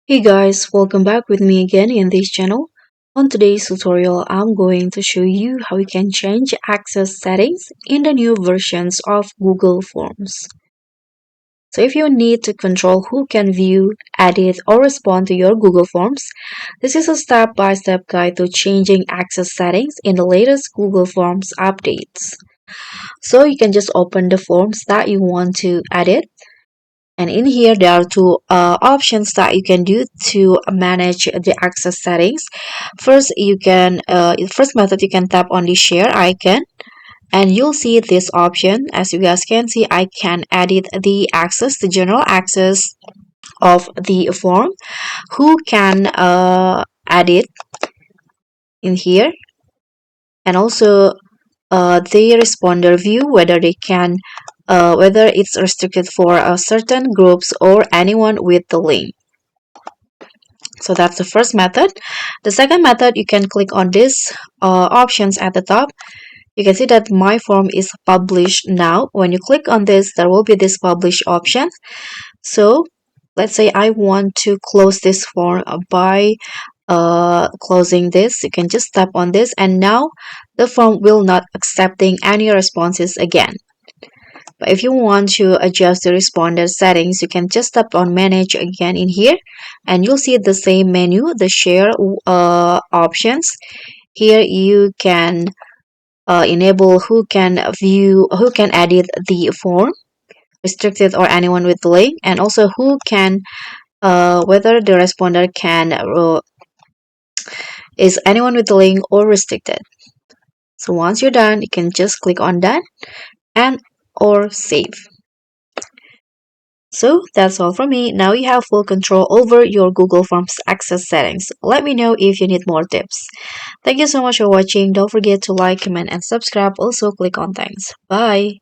Hey guys, welcome back with me again in this channel. On today's tutorial, I'm going to show you how you can change access settings in the new versions of Google Forms. So if you need to control who can view, edit, or respond to your Google Forms, this is a step-by-step guide to changing access settings in the latest Google Forms updates. So you can just open the forms that you want to edit, and in here, there are two options that you can do to manage the access settings. First method, you can tap on the share icon and you'll see this option. As you guys can see, I can edit the general access of the form. Who can edit in here, and also the responder view, whether it's restricted for certain groups or anyone with the link. So that's the first method. The second method, you can click on these options at the top. You can see that my form is published now. When you click on this, there will be this publish option. So let's say I want to close this form by closing this. You can just tap on this, and now the form will not accepting any responses again. But if you want to adjust the responder settings, you can just tap on manage again in here, and you'll see the same menu, the share options. Here you can enable who can view, who can edit the form, restricted or anyone with link, and also who can whether the responder can is anyone with the link or restricted. So once you're done, you can just click on done and or save. So that's all from me. Now you have full control over your Google Forms access settings. Let me know if you need more tips. Thank you so much for watching. Don't forget to like, comment, and subscribe. Also click on thanks. Bye.